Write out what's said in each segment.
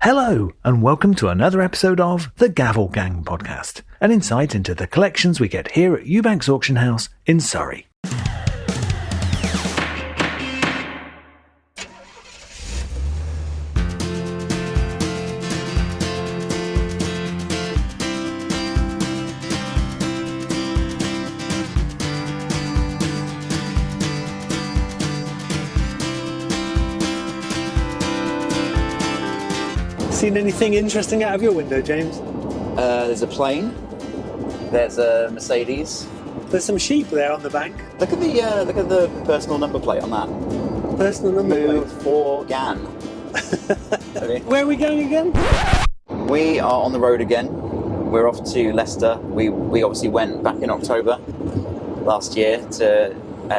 Hello, and welcome to another episode of the Gavel Gang Podcast, an insight into the collections we get here at Ewbank's auction house in Surrey. Seen anything interesting out of your window, James? There's a plane. There's a Mercedes. There's some sheep there on the bank. Look at the personal number plate on that. Personal number Move plate. for GAN. Okay. Where are we going again? We are on the road again. We're off to Leicester. We obviously went back in October last year to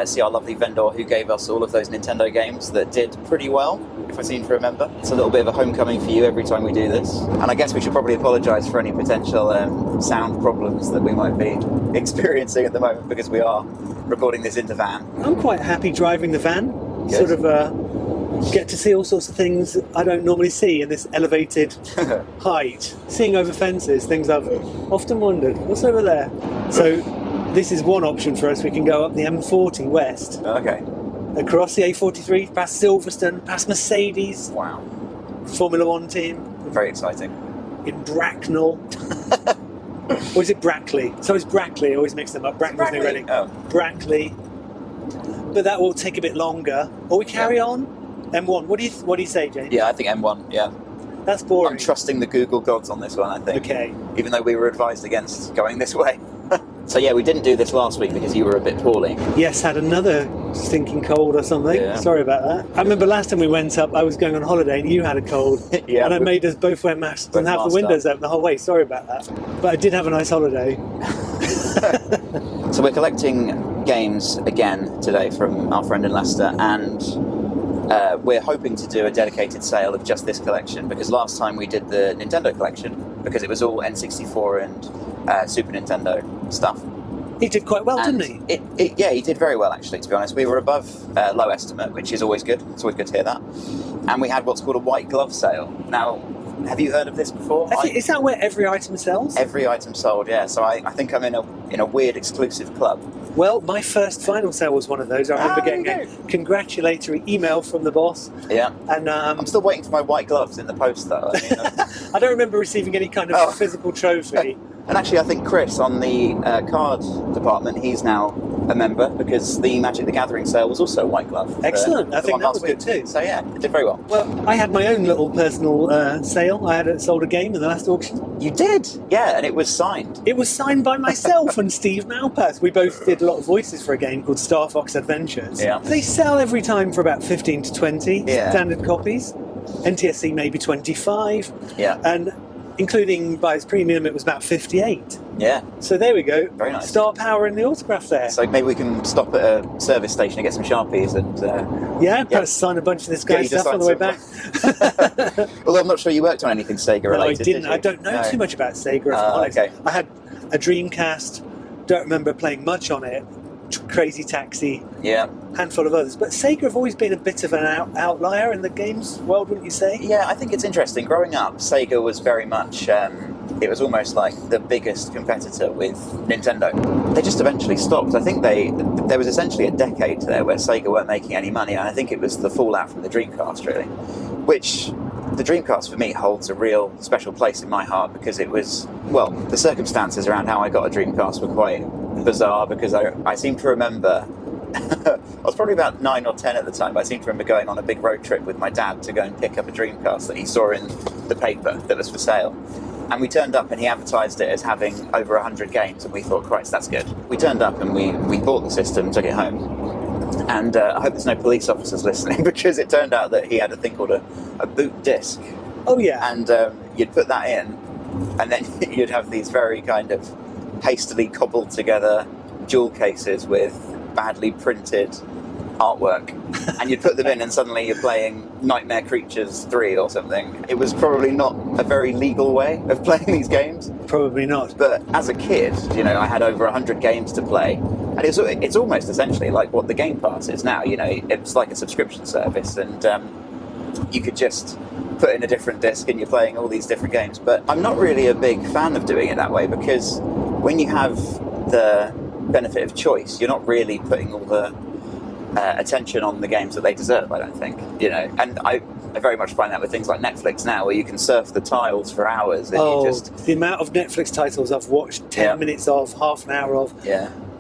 see our lovely vendor who gave us all of those Nintendo games that did pretty well, if I seem to remember. It's a little bit of a homecoming for you every time we do this. And I guess we should probably apologise for any potential sound problems that we might be experiencing at the moment, because we are recording this in the van. I'm quite happy driving the van. Good. Sort of get to see all sorts of things I don't normally see in this elevated height. Seeing over fences, things I've often wondered, what's over there? So this is one option for us. We can go up the M40 west. Okay. Across the A43, past Silverstone, past Mercedes. Wow. Formula One team. Very exciting. In Bracknell. Or is it Brackley? So it's Brackley, I always mix them up. Bracknell's near Reading. Oh. Brackley. But that will take a bit longer. Or we carry on. M1. What do you say, James? Yeah, I think M1, yeah. That's boring. I'm trusting the Google gods on this one, I think. Okay. Even though we were advised against going this way. So yeah, we didn't do this last week because you were a bit poorly. Yes, had another stinking cold or something. Yeah. Sorry about that. I remember last time we went up, I was going on holiday and you had a cold. Yeah. And I made us both wear masks and have the windows open the whole way. Sorry about that. But I did have a nice holiday. So we're collecting games again today from our friend in Leicester, and we're hoping to do a dedicated sale of just this collection, because last time we did the Nintendo collection, because it was all N64 and Super Nintendo stuff. He did quite well, didn't he? Yeah, he did very well, actually, to be honest. We were above low estimate, which is always good. It's always good to hear that. And we had what's called a white glove sale. Now, have you heard of this before? Is that where every item sells? Every item sold, yeah. So I think I'm in a weird exclusive club. Well, my first final sale was one of those. I remember getting a congratulatory email from the boss. Yeah. And I'm still waiting for my white gloves in the post, though. I mean, I don't remember receiving any kind of physical trophy. And actually, I think Chris on the card department, he's now a member, because the Magic the Gathering sale was also a white glove. Excellent. I think that was good too. So yeah, it did very well. Well, I had my own little personal sale. I had sold a game in the last auction. You did? Yeah, and it was signed. It was signed by myself and Steve Malpass. We both did a lot of voices for a game called Star Fox Adventures. Yeah. They sell every time for about 15 to 20 Yeah. standard copies. NTSC maybe 25. Yeah. And including by its premium, it was about 58. Yeah. So there we go. Very nice. Star power in the autograph there. So maybe we can stop at a service station and get some Sharpies and... perhaps sign a bunch of this guy's stuff on the way back. Although I'm not sure you worked on anything Sega related. No, I didn't. Did you? I don't know too much about Sega. If I'm honest. Okay. I had a Dreamcast. Don't remember playing much on it. Crazy Taxi. Yeah. Handful of others. But Sega have always been a bit of an outlier in the games world, wouldn't you say? Yeah, I think it's interesting. Growing up, Sega was very much... it was almost like the biggest competitor with Nintendo. They just eventually stopped. I think there was essentially a decade there where Sega weren't making any money, and I think it was the fallout from the Dreamcast, really. Which, the Dreamcast for me holds a real special place in my heart, because it was, well, the circumstances around how I got a Dreamcast were quite bizarre, because I seem to remember... I was probably about 9 or 10 at the time, but I seem to remember going on a big road trip with my dad to go and pick up a Dreamcast that he saw in the paper that was for sale. And we turned up and he advertised it as having over 100 games, and we thought, Christ, that's good. We turned up and we bought the system, took it home. And I hope there's no police officers listening, because it turned out that he had a thing called a boot disc. Oh, yeah. And you'd put that in, and then you'd have these very kind of hastily cobbled together jewel cases with badly printed artwork, and you'd put them in and suddenly you're playing Nightmare Creatures 3 or something. It was probably not a very legal way of playing these games. Probably not. But as a kid, I had over 100 games to play, and it's almost essentially like what the Game Pass is now. It's like a subscription service, and you could just put in a different disc and you're playing all these different games. But I'm not really a big fan of doing it that way, because when you have the benefit of choice, you're not really putting all the attention on the games that they deserve, I don't think, and I very much find that with things like Netflix now, where you can surf the tiles for hours and you just... the amount of Netflix titles I've watched 10 minutes of, half an hour of,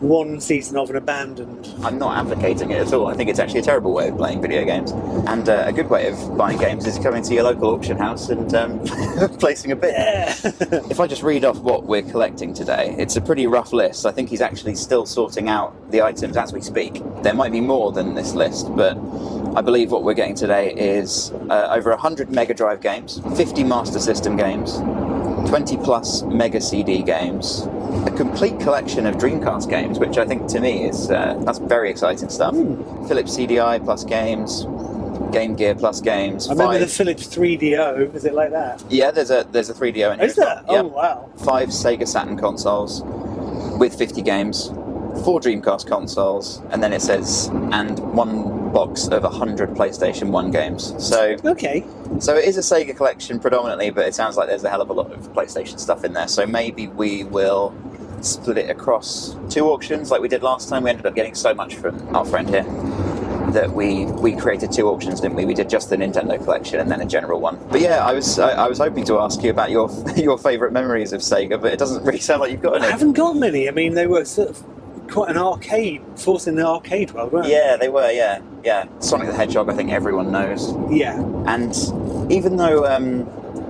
one season of and abandoned. I'm not advocating it at all. I think it's actually a terrible way of playing video games, and a good way of buying games is coming to your local auction house and placing a bid. If I just read off what we're collecting today, it's a pretty rough list. I think he's actually still sorting out the items as we speak. There might be more than this list, but I believe what we're getting today is over 100 Mega Drive games, 50 Master System games, 20 plus Mega CD games, a complete collection of Dreamcast games, which I think to me is that's very exciting stuff. Philips CDI plus games, Game Gear plus games. I remember the Philips 3DO. Is it like that? Yeah, there's a 3DO in here. Is there? Yeah. Oh wow! 5 Sega Saturn consoles with 50 games, 4 Dreamcast consoles, and then it says, and 1 box of 100 PlayStation 1 games. So so it is a Sega collection predominantly, but it sounds like there's a hell of a lot of PlayStation stuff in there. So maybe we will split it across 2 auctions like we did last time. We ended up getting so much from our friend here that we created 2 auctions, didn't we? We did just the Nintendo collection and then a general one. But yeah, I was hoping to ask you about your favourite memories of Sega, but it doesn't really sound like you've got any. I haven't got many. I mean, they were sort of quite an arcade, force in the arcade world, weren't they? Yeah, they were, yeah. Sonic the Hedgehog, I think everyone knows. Yeah. And even though,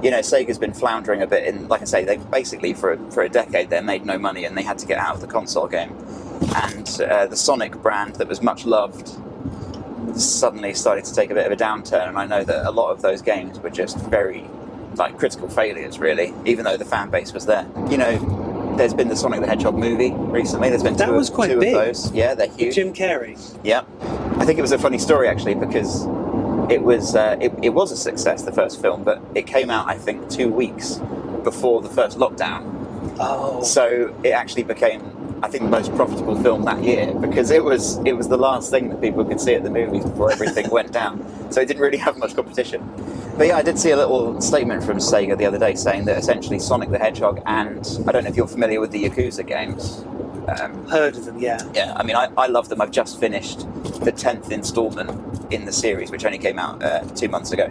Sega's been floundering a bit in, like I say, they basically for a decade they made no money and they had to get out of the console game. And the Sonic brand that was much loved suddenly started to take a bit of a downturn, and I know that a lot of those games were just very, critical failures, really, even though the fan base was there. There's been the Sonic the Hedgehog movie recently. There's been two of those. Yeah, they're huge. Jim Carrey. Yeah. I think it was a funny story, actually, because it was a success, the first film, but it came out, I think, 2 weeks before the first lockdown. Oh. So it actually became, I think, the most profitable film that year, because it was the last thing that people could see at the movies before everything went down. So it didn't really have much competition. But yeah, I did see a little statement from Sega the other day saying that essentially Sonic the Hedgehog and, I don't know if you're familiar with the Yakuza games. Heard of them, yeah. Yeah, I mean, I love them. I've just finished the 10th installment in the series, which only came out 2 months ago.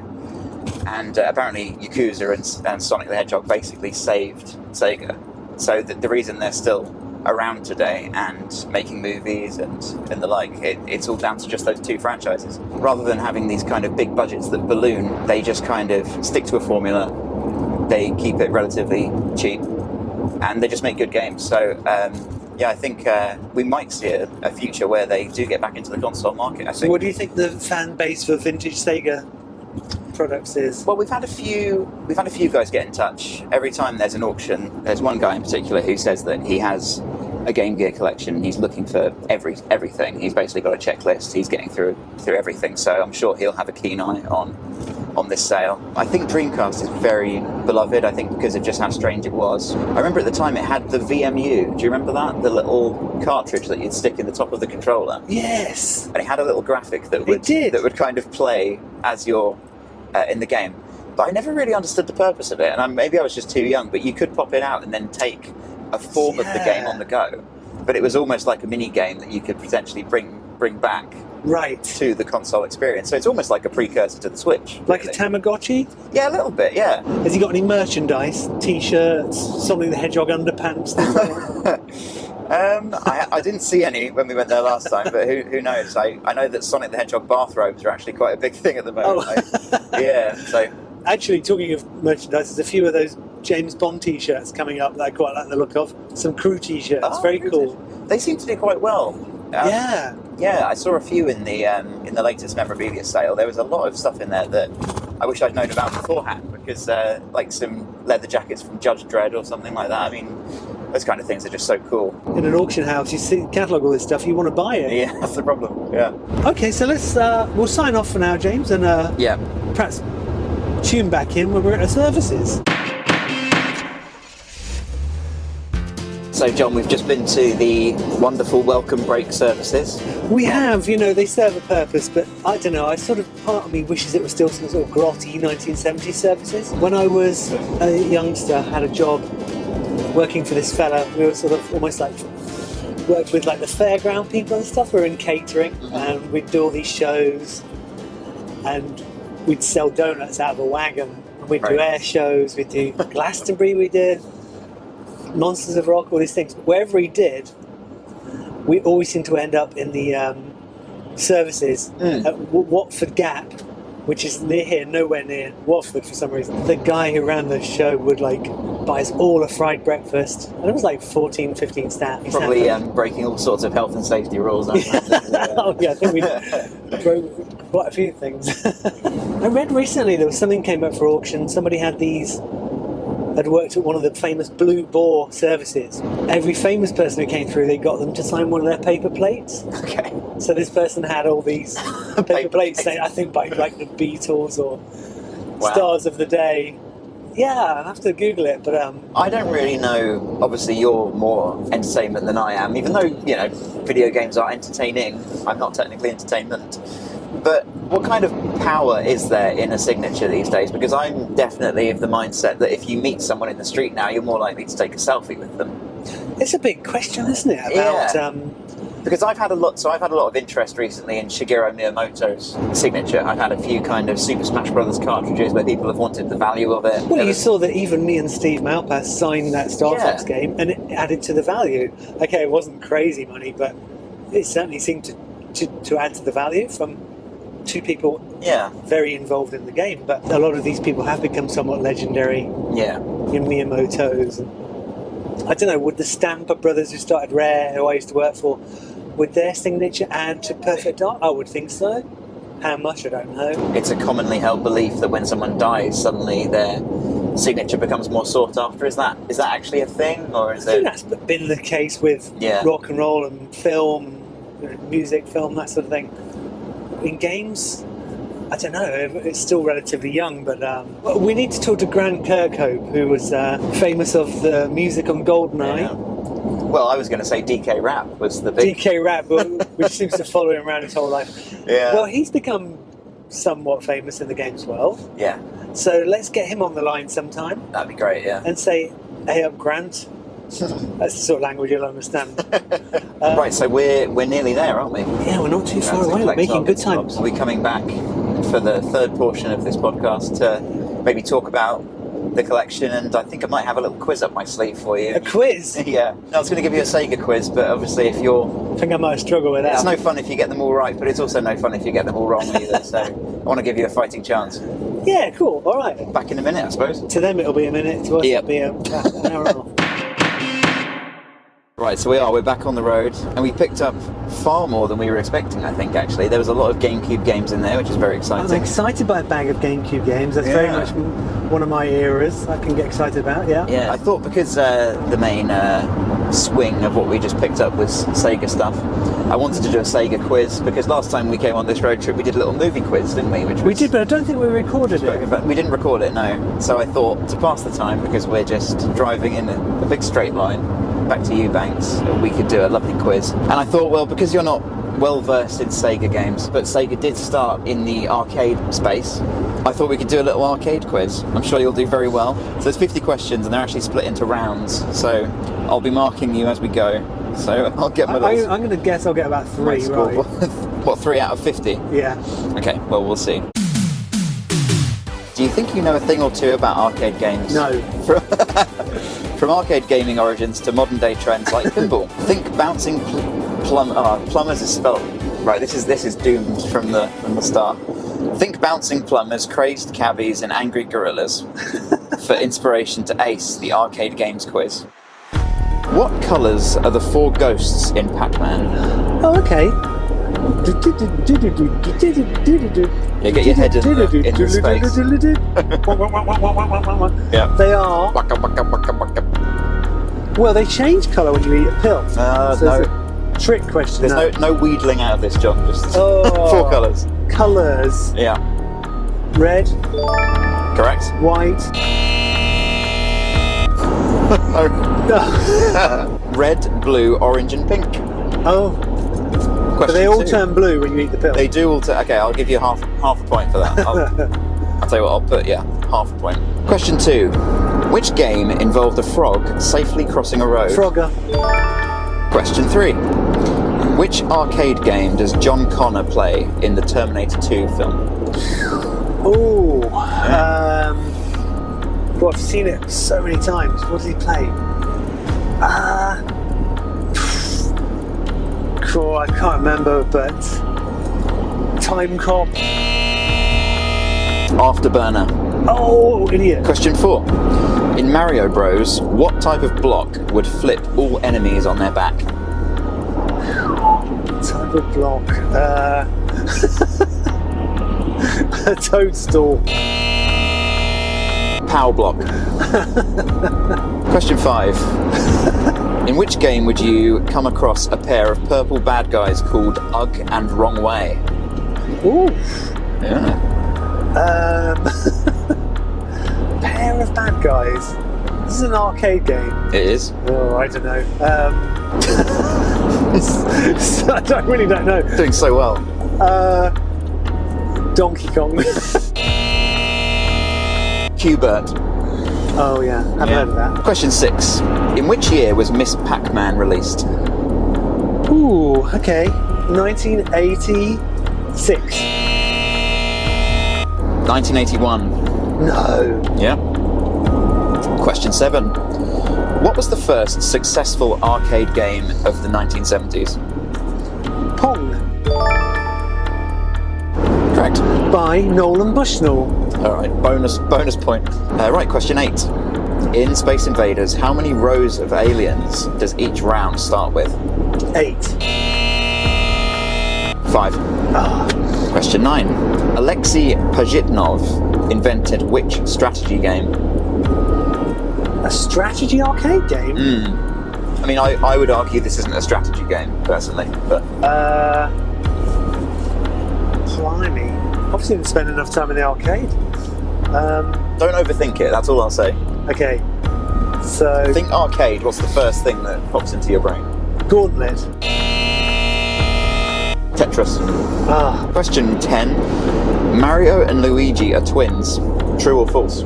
And apparently Yakuza and Sonic the Hedgehog basically saved Sega. So the reason they're still around today and making movies and the like, it's all down to just those 2 franchises. Rather than having these kind of big budgets that balloon, they just kind of stick to a formula, they keep it relatively cheap, and they just make good games. So I think we might see a future where they do get back into the console market, I think. So what do you think the fan base for vintage Sega products is? Well, we've had a few guys get in touch. Every time there's an auction, there's one guy in particular who says that he has a Game Gear collection. He's looking for everything. He's basically got a checklist. He's getting through everything. So I'm sure he'll have a keen eye on this sale. I think Dreamcast is very beloved, I think, because of just how strange it was. I remember at the time it had the VMU. Do you remember that? The little cartridge that you'd stick in the top of the controller. Yes. And it had a little graphic that would kind of play as you're in the game. But I never really understood the purpose of it, and maybe I was just too young, but you could pop it out and then take a form of the game on the go. But it was almost like a mini game that you could potentially bring back to the console experience. So it's almost like a precursor to the Switch. Like really. A Tamagotchi? Yeah, a little bit, yeah. Has he got any merchandise? T-shirts, Sonic the Hedgehog underpants? I didn't see any when we went there last time, but who knows? I know that Sonic the Hedgehog bathrobes are actually quite a big thing at the moment. Yeah, so... Actually, talking of merchandise, there's a few of those James Bond T-shirts coming up that I quite like the look of. Some crew T-shirts, very cool. They seem to do quite well. Yeah, I saw a few in the latest memorabilia sale. There was a lot of stuff in there that I wish I'd known about beforehand, because like some leather jackets from Judge Dredd or something like that. I mean, those kind of things are just so cool. In an auction house, you see catalogue all this stuff, you want to buy it. Yeah, that's the problem. Yeah. Okay, so let's we'll sign off for now, James, and perhaps tune back in when we're at the services. So So, John, we've just been to the wonderful welcome break services. We have, they serve a purpose, but I don't know, part of me wishes it was still some sort of grotty 1970s services. When I was a youngster, I had a job working for this fella. We were sort of almost like worked with like the fairground people and stuff. We were in catering, and we'd do all these shows, and we'd sell donuts out of a wagon. We'd do air shows, we'd do Glastonbury, we did Monsters of Rock, all these things. But wherever he did, we always seemed to end up in the services at Watford Gap, which is near here, nowhere near Watford for some reason. The guy who ran the show would buy us all a fried breakfast, and it was like 14, 15 staff. Probably breaking all sorts of health and safety rules. Oh yeah, I think we broke quite a few things. I read recently there was something came up for auction. Somebody had worked at one of the famous Blue Boar services. Every famous person who came through, they got them to sign one of their paper plates. Okay. So this person had all these paper plates saying, I think by like the Beatles or stars of the day. Yeah, I'll have to Google it, but I don't really know. Obviously, you're more entertainment than I am. Even though video games are entertaining, I'm not technically entertainment. But what kind of power is there in a signature these days? Because I'm definitely of the mindset that if you meet someone in the street now, you're more likely to take a selfie with them. It's a big question, isn't it? About because I've had a lot of interest recently in Shigeru Miyamoto's signature. I've had a few kind of Super Smash Brothers cartridges where people have wanted the value of it. Well, you saw that even me and Steve Malpass signed that Star Fox game, and it added to the value. Okay, it wasn't crazy money, but it certainly seemed to add to the value from two people very involved in the game. But a lot of these people have become somewhat legendary. Yeah. In Miyamoto's. I don't know, would the Stamper brothers who started Rare, who I used to work for, would their signature add to Perfect Art? I would think so. How much, I don't know. It's a commonly held belief that when someone dies, suddenly their signature becomes more sought after. Is that actually a thing, or is it? I think that's been the case with rock and roll and film, music, film, that sort of thing. In games, I don't know. It's still relatively young, but we need to talk to Grant Kirkhope, who was famous of the music on GoldenEye. Yeah. Well, I was going to say DK Rap was the big... DK Rap, which seems to follow him around his whole life. Yeah. Well, he's become somewhat famous in the games world. Yeah. So let's get him on the line sometime. That'd be great, yeah. And say, hey up, Grant. That's the sort of language you'll understand. Right, so we're nearly there, aren't we? Yeah, we're not too far away. We're making good time. Are we coming back for the third portion of this podcast to maybe talk about the collection? And I think I might have a little quiz up my sleeve for you. A quiz? Yeah. I was going to give you a Sega quiz, but obviously if you're... I think I might struggle with that. It's no fun if you get them all right, but it's also no fun if you get them all wrong either, so I want to give you a fighting chance. Yeah, cool. All right. Back in a minute, I suppose. To them it'll be a minute, to us it'll be an hour and a half. Right, so we're back on the road, and we picked up far more than we were expecting, I think, actually. There was a lot of GameCube games in there, which is very exciting. I'm excited by a bag of GameCube games. That's very much one of my eras I can get excited about, Yeah, I thought because the main swing of what we just picked up was Sega stuff, I wanted to do a Sega quiz, because last time we came on this road trip, we did a little movie quiz, didn't we? We did, but I don't think we recorded it. But we didn't record it, no. So I thought, to pass the time, because we're just driving in a big straight line back to Ewbank, we could do a lovely quiz. And I thought, well, because you're not well versed in Sega games, but Sega did start in the arcade space, I thought we could do a little arcade quiz. I'm sure you'll do very well. So there's 50 questions, and they're actually split into rounds. So I'll be marking you as we go. So I'll get my little... I'm going to guess I'll get about 3, right? What, 3 out of 50? Yeah. Okay, well, we'll see. Do you think you know a thing or two about arcade games? No. From arcade gaming origins to modern day trends like pinball. Think bouncing plumbers is spelled right. This is doomed from the start. Think bouncing plumbers, crazed cabbies, and angry gorillas for inspiration to ace the arcade games quiz. What colours are the 4 ghosts in Pac-Man? Oh, okay. Yeah, get your head in the space. Yeah. They are... Well, they change colour when you eat a pill. So no. Trick question. There's no wheedling out of this, John. Just 4 colours. Colours. Yeah. Red. Correct. White. Red, blue, orange, and pink. Oh. Question But they all 2. turn blue when you eat the pill. They do all okay, I'll give you half a point for that. I'll tell you what, I'll put, half a point. Question 2. Which game involved a frog safely crossing a road? Frogger. Question 3. Which arcade game does John Connor play in the Terminator 2 film? Oh. Well, I've seen it so many times. What does he play? Cool, I can't remember, but Time Cop. Afterburner. Oh, idiot. Question 4. In Mario Bros, what type of block would flip all enemies on their back? Type of block. A toadstool. Power block. Question 5. In which game would you come across a pair of purple bad guys called Ugg and Wrong Way? Ooh. Yeah. Pair of bad guys. This is an arcade game. It is. Oh, I don't know. I don't know. Doing so well. Donkey Kong. Qbert. Oh yeah, haven't heard of that. Question 6. In which year was Miss Pac-Man released? Ooh, okay. 1986. 1981. No. Yeah. Question 7. What was the first successful arcade game of the 1970s? Pong. Correct. By Nolan Bushnell. Alright, bonus point. Right, question 8. In Space Invaders, how many rows of aliens does each round start with? 8. 5. Question 9. Alexei Pajitnov invented which strategy game? A strategy arcade game? I mean, I would argue this isn't a strategy game, personally, but... Blimey. Obviously didn't spend enough time in the arcade. Don't overthink it, that's all I'll say. Okay. So... Think arcade, what's the first thing that pops into your brain? Gauntlet. Tetris. Question 10. Mario and Luigi are twins. True or false?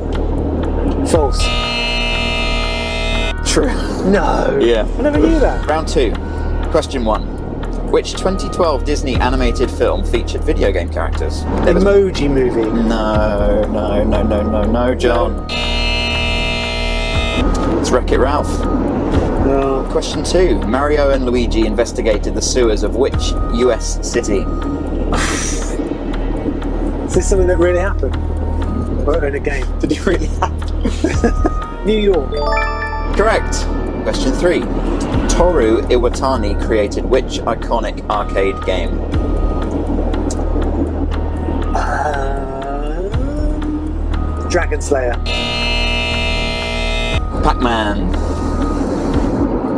False. True. No. Yeah. I never knew that. Round 2. Question 1. Which 2012 Disney animated film featured video game characters? Emoji Movie. No, John. It's Wreck-It Ralph. No. Question 2. Mario and Luigi investigated the sewers of which US city? Is this something that really happened? Or in a game? Did it really happen? New York. Correct. Question 3. Toru Iwatani created which iconic arcade game? Dragon Slayer. Pac-Man.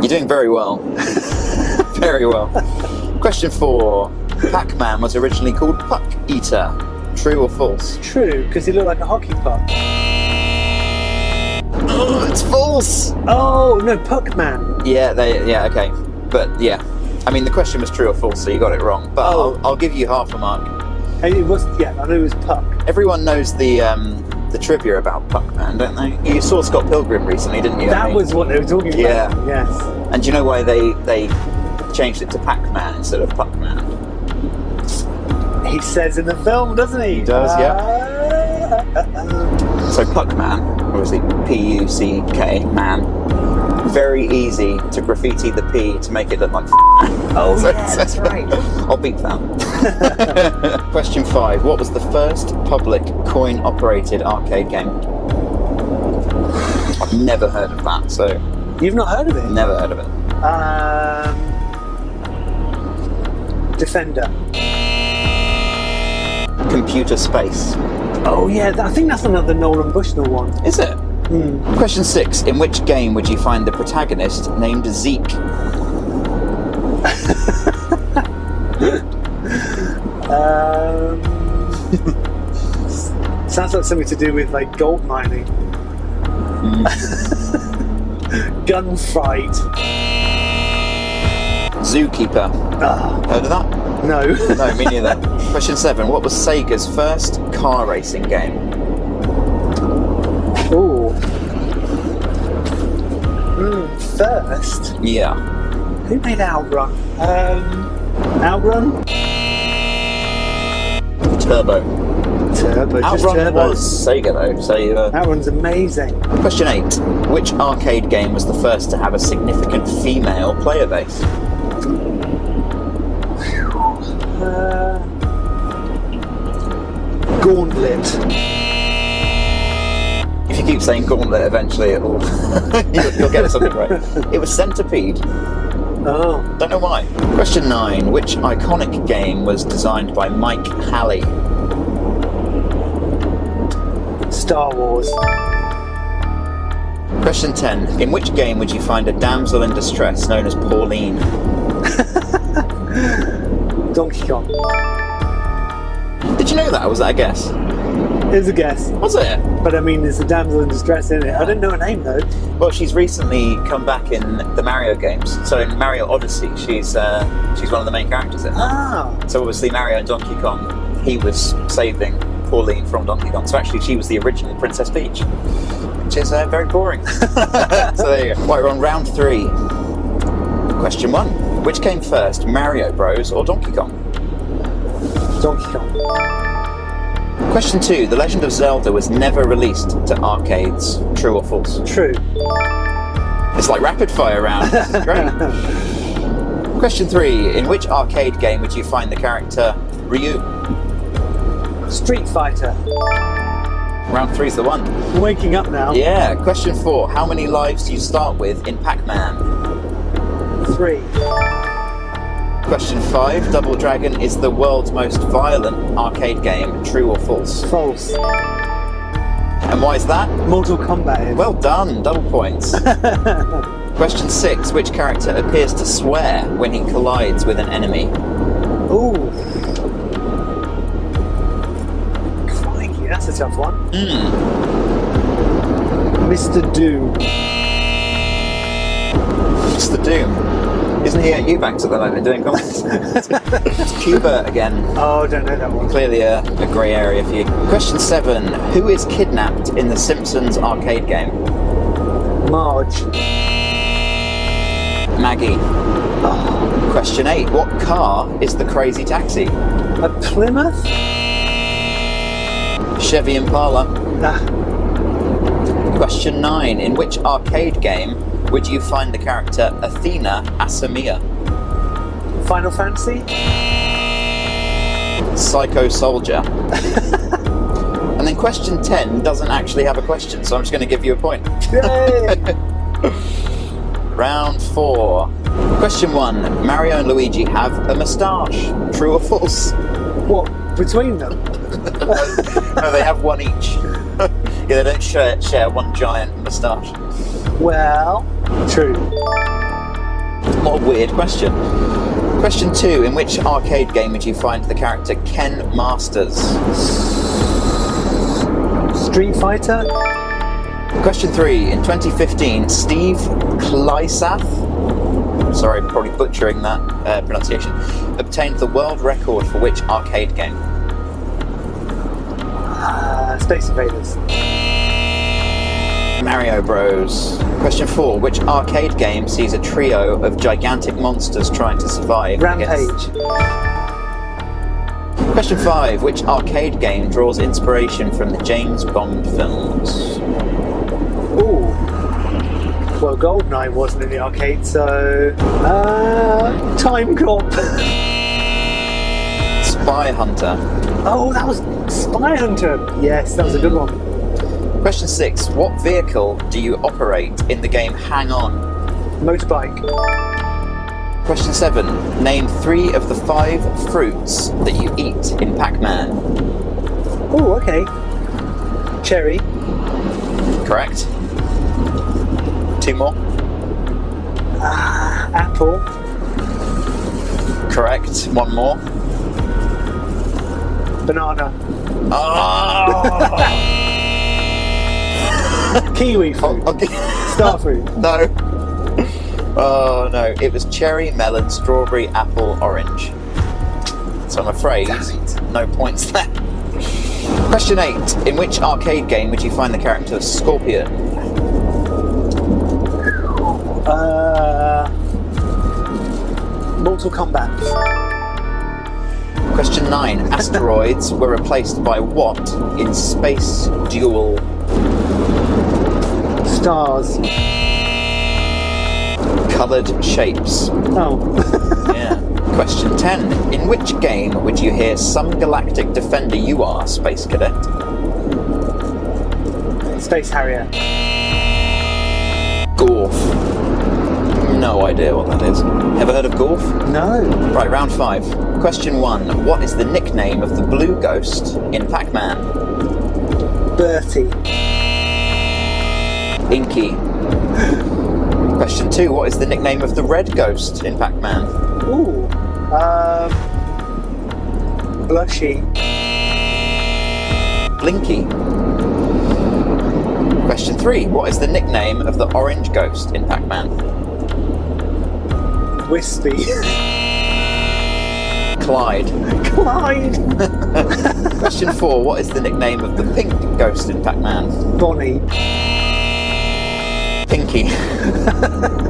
You're doing very well. Very well. Question 4. Pac-Man was originally called Puck Eater. True or false? True, because he looked like a hockey puck. Oh, it's false! Oh, no, Puckman. Yeah, okay. But yeah. I mean, the question was true or false, so you got it wrong. But I'll give you half a mark. And it was, I knew it was Puck. Everyone knows the trivia about Puckman, don't they? You saw Scott Pilgrim recently, didn't you? That was what they were talking about. Yeah. Yes. And do you know why they changed it to Pac-Man instead of Puckman? He says in the film, doesn't he? He does, yeah. So Puckman, obviously P-U-C-K, man. Very easy to graffiti the P to make it look like Oh, so, yeah, that's right. I'll beat that. Question 5. What was the first public coin-operated arcade game? I've never heard of that, so... You've not heard of it? Never heard of it. Defender. Computer Space. Oh yeah, I think that's another Nolan Bushnell one. Is it? Question 6. In which game would you find the protagonist named Zeke? Sounds like something to do with like gold mining. Gunfight. Zookeeper. Heard of that? No. No, me neither. Question 7. What was Sega's first car racing game? Ooh. First? Yeah. Who made Outrun? Outrun? Turbo. Turbo. Just Outrun Turbo. was Sega though, so Outrun's amazing. Question 8. Which arcade game was the first to have a significant female player base? Gauntlet. If you keep saying Gauntlet, eventually it'll you'll get something right. It was Centipede. Oh. Don't know why. Question 9. Which iconic game was designed by Mike Halley? Star Wars. Question 10. In which game would you find a damsel in distress known as Pauline? Donkey Kong. Did you know that? Or was that a guess? It was a guess. Was it? But I mean, there's a damsel in distress in it. I didn't know her name though. Well, she's recently come back in the Mario games. So in Mario Odyssey, she's one of the main characters in that. Ah. So obviously Mario and Donkey Kong, he was saving Pauline from Donkey Kong. So actually she was the original Princess Peach, which is very boring. So there you go. Right, we're on round 3. Question 1. Which came first, Mario Bros or Donkey Kong? Donkey Kong. Question 2. The Legend of Zelda was never released to arcades. True or false? True. It's like rapid fire round. This is great. Question 3. In which arcade game would you find the character Ryu? Street Fighter. Round 3's the one. I'm waking up now. Yeah. Question 4. How many lives do you start with in Pac-Man? 3. Question 5. Double Dragon is the world's most violent arcade game. True or false? False. And why is that? Mortal Kombat is. Well done. Double points. Question 6. Which character appears to swear when he collides with an enemy? Ooh. Crikey, that's a tough one. Mr. Doom. Mr. Doom. Isn't he at Ewbank at the moment doing comments? It's Cuba again. Oh, I don't know that one. Clearly a grey area for you. Question 7. Who is kidnapped in the Simpsons arcade game? Marge. Maggie. Oh, Question 8. What car is the Crazy Taxi? a Plymouth? Chevy Impala. Ah, Question 9. In which arcade game would you find the character Athena Asamia? Final Fantasy? Psycho Soldier. And then question 10 doesn't actually have a question, so I'm just going to give you a point. Yay! Round 4. Question 1. Mario and Luigi have a moustache. True or false? What, between them? No, they have one each. Yeah, they don't share one giant moustache. Well, true. What a weird question. Question 2. In which arcade game would you find the character Ken Masters? Street Fighter? Question 3. In 2015, Steve Klysath, sorry, probably butchering that pronunciation, obtained the world record for which arcade game? Space Invaders. Mario Bros. Question 4. Which arcade game sees a trio of gigantic monsters trying to survive? Rampage. Question 5. Which arcade game draws inspiration from the James Bond films? Ooh. Well, GoldenEye wasn't in the arcade, so... Time Cop. Spy Hunter. Oh, that was Spy Hunter. Yes, that was a good one. Question 6. What vehicle do you operate in the game Hang On? Motorbike. Question 7. Name 3 of the 5 fruits that you eat in Pac-Man. Oh, okay. Cherry. Correct. 2 more. Apple. Correct. 1 more. Banana. Oh! Kiwi fruit. Star fruit. No. Oh no, it was cherry, melon, strawberry, apple, orange. So I'm afraid no points there. Question 8. In which arcade game would you find the character Scorpion? Mortal Kombat. Question 9. Asteroids were replaced by what in Space Duel? Stars. Coloured shapes. Oh. Yeah. Question 10. In which game would you hear some galactic defender you are, Space Cadet? Space Harrier. Gorf. No idea what that is. Ever heard of Gorf? No. Right, round 5. Question 1. What is the nickname of the blue ghost in Pac-Man? Bertie. Inky. Question 2. What is the nickname of the red ghost in Pac-Man? Ooh. Blushy. Blinky. Question 3. What is the nickname of the orange ghost in Pac-Man? Wispy. Clyde. Clyde. Question 4. What is the nickname of the pink ghost in Pac-Man? Bonnie. Pinky.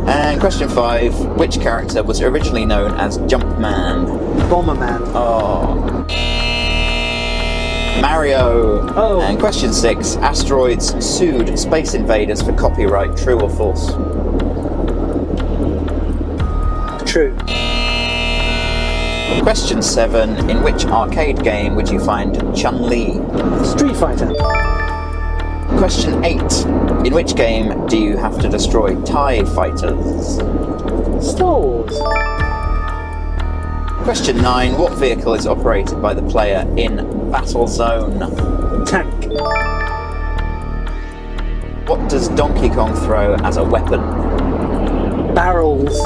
And question 5. Which character was originally known as Jumpman? Bomberman. Oh. Mario. Oh. And question 6. Asteroids sued Space Invaders for copyright. True or false? True. Question 7. In which arcade game would you find Chun-Li? Street Fighter. Question 8. In which game do you have to destroy TIE fighters? Star Wars. Question 9. What vehicle is operated by the player in Battle Zone? Tank. What does Donkey Kong throw as a weapon? Barrels.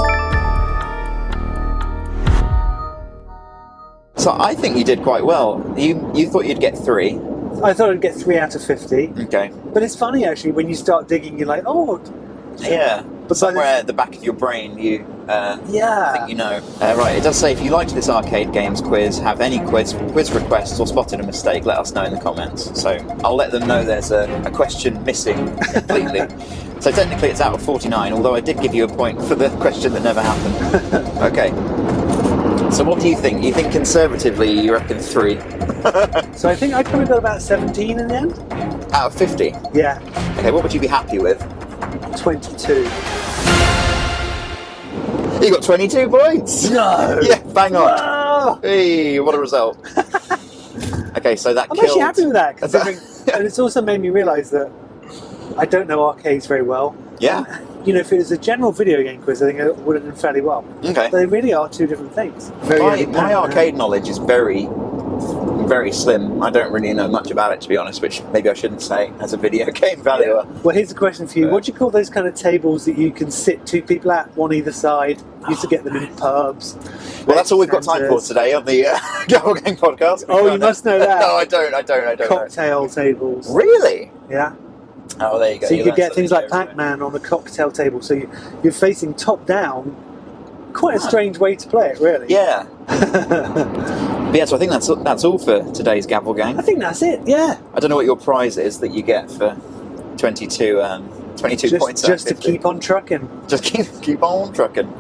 So I think you did quite well. You thought you'd get 3. I thought I'd get 3 out of 50. Okay. But it's funny actually when you start digging, you're like, oh. Yeah. But Somewhere at the back of your brain, you yeah. think you know. Right, it does say if you liked this arcade games quiz, have any quiz requests or spotted a mistake, let us know in the comments. So I'll let them know there's a question missing completely. So technically it's out of 49, although I did give you a point for the question that never happened. Okay. So what do you think? You think conservatively you reckon 3? So I think I probably got about 17 in the end. Out of 50? Yeah. Okay, what would you be happy with? 22. You got 22 points! No! Yeah, bang on! Whoa! Hey, what a result. Okay, so that I'm killed... actually happy with that, considering, and it's also made me realise that I don't know arcades very well. Yeah. You know, if it was a general video game quiz, I think it would have done fairly well. Okay. But they really are two different things. My arcade knowledge is very, very slim. I don't really know much about it, to be honest, which maybe I shouldn't say as a video game valuer. Yeah. Well, here's a question for you. What do you call those kind of tables that you can sit 2 people at, one either side? You used to get them in pubs. Well, that's all we've got time for today on the Gavel Gang Podcast. Oh, you must know that. No, I don't Cocktail tables. Really? Yeah. Oh, there you go. So you could get things like Pac-Man on a cocktail table. So you're facing top down. Quite a strange way to play it, really. Yeah. But yeah, so I think that's all for today's Gavel Gang. I think that's it, yeah. I don't know what your prize is that you get for 22 points. Just to keep on trucking. Just keep on trucking.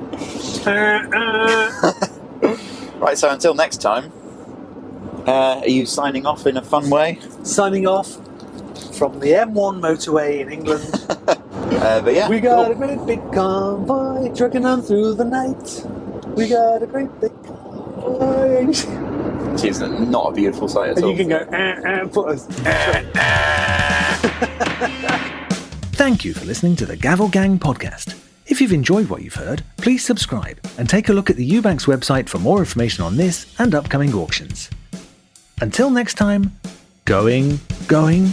Right, so until next time, are you signing off in a fun way? Signing off from the M1 motorway in England. But yeah, we got a great big convoy trucking on through the night. We got a great big convoy. It's not a beautiful sight at all. And you can go put us. Thank you for listening to the Gavel Gang Podcast. If you've enjoyed what you've heard, please subscribe and take a look at the Ewbank's website for more information on this and upcoming auctions. Until next time, going, going,